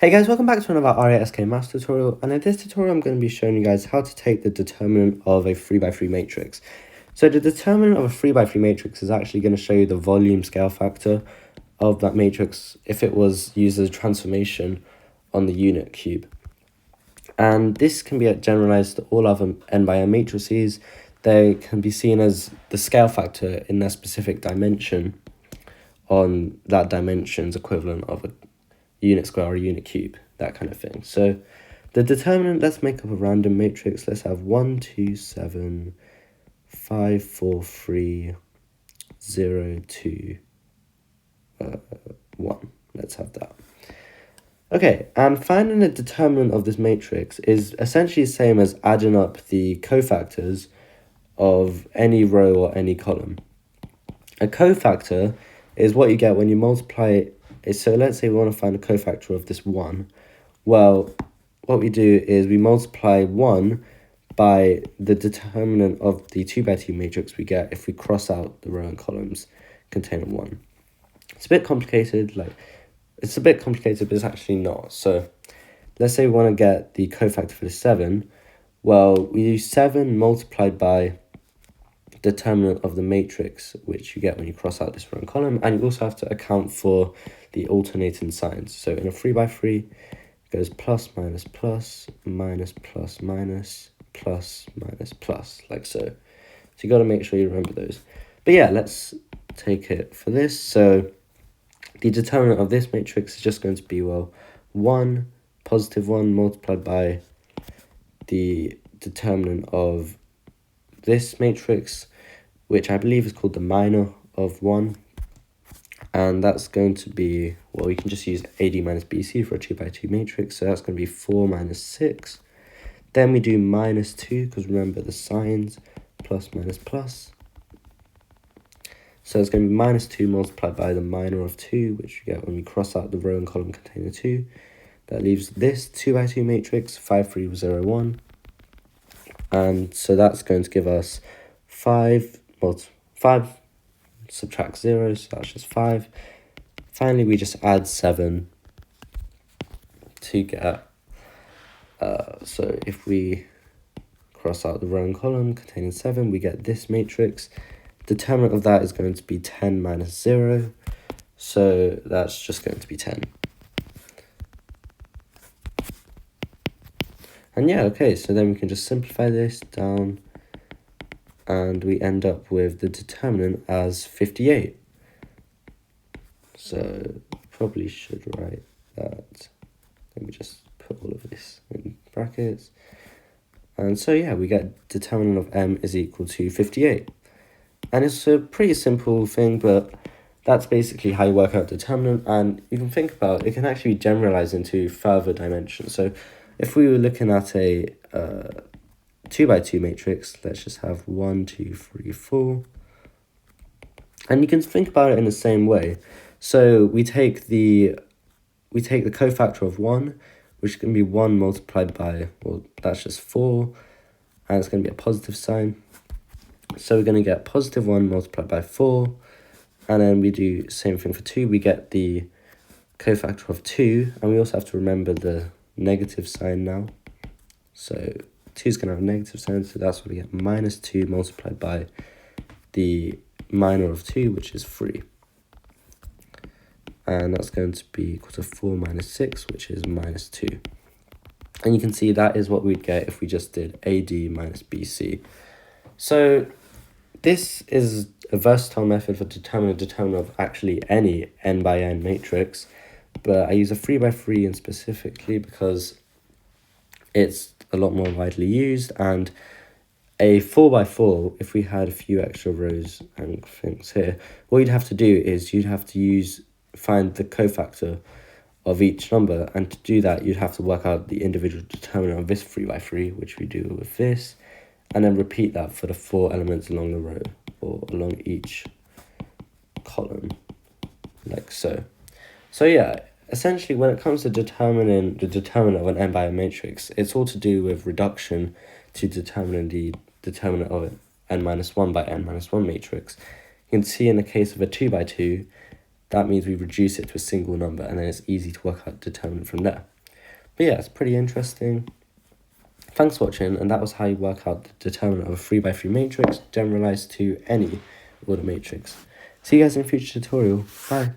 Hey guys, welcome back to another RASK maths tutorial, and in this tutorial I'm going to be showing you guys how to take the determinant of a 3x3 matrix. So the determinant of a 3x3 matrix is actually going to show you the volume scale factor of that matrix if it was used as a transformation on the unit cube. And this can be generalized to all other n by n matrices. They can be seen as the scale factor in their specific dimension on that dimension's equivalent of a unit square or a unit cube, that kind of thing. So the determinant, let's make up a random matrix. Let's have 1, 2, 7, 5, 4, 3, 0, 2, 1. Let's have that. Okay, and finding the determinant of this matrix is essentially the same as adding up the cofactors of any row or any column. A cofactor is what you get when you multiply. So let's say we want to find a cofactor of this 1. Well, what we do is we multiply 1 by the determinant of the 2x2 matrix we get if we cross out the row and columns containing 1. It's a bit complicated, but it's actually not. So let's say we want to get the cofactor for the 7. Well, we do 7 multiplied by determinant of the matrix, which you get when you cross out this row and column, and you also have to account for the alternating signs. So in a 3x3, it goes plus, minus, plus, minus, plus, minus, plus, minus, plus, like so. So you got to make sure you remember those. But yeah, let's take it for this. So the determinant of this matrix is just going to be, well, 1, positive 1 multiplied by the determinant of this matrix, which I believe is called the minor of 1. And that's going to be, well, we can just use AD minus BC for a 2x2 matrix. So that's going to be 4 minus 6. Then we do minus 2, because remember the signs, plus, minus, plus. So it's going to be minus 2 multiplied by the minor of 2, which you get when we cross out the row and column containing 2. That leaves this 2x2 matrix, 5, 3, 0, 1. And so that's going to give us 5 subtract 0, so that's just 5. Finally, we just add 7 to get, so if we cross out the row and column containing 7, we get this matrix. Determinant of that is going to be 10 minus 0, so that's just going to be 10. And yeah, okay, so then we can just simplify this down, and we end up with the determinant as 58. So probably should write that. Let me just put all of this in brackets. And so yeah, we get determinant of m is equal to 58. And it's a pretty simple thing, but that's basically how you work out determinant. And you can think about it can actually be generalized into further dimensions. So if we were looking at a 2x2 matrix, let's just have 1, 2, 3, 4. And you can think about it in the same way. So we take the cofactor of 1, which can be 1 multiplied by, well, that's just 4, and it's going to be a positive sign. So we're going to get positive 1 multiplied by 4, and then we do the same thing for 2. We get the cofactor of 2, and we also have to remember the negative sign now. So 2 is going to have a negative sign, so that's what we get, minus 2 multiplied by the minor of 2, which is 3. And that's going to be equal to 4 minus 6, which is minus 2. And you can see that is what we'd get if we just did AD minus BC. So this is a versatile method for determining the determinant of actually any n by n matrix. But I use a 3x3 in specifically because it's a lot more widely used, and a 4x4, if we had a few extra rows and things here, what you'd have to do is you'd have to find the cofactor of each number, and to do that you'd have to work out the individual determinant of this 3x3, which we do with this, and then repeat that for the 4 elements along the row or along each column, like so. So yeah, essentially when it comes to determining the determinant of an n by n matrix, it's all to do with reduction to determining the determinant of an n minus 1 by n minus 1 matrix. You can see in the case of a 2x2, that means we reduce it to a single number, and then it's easy to work out determinant from there. But yeah, it's pretty interesting. Thanks for watching, and that was how you work out the determinant of a 3x3 matrix generalized to any order matrix. See you guys in a future tutorial. Bye.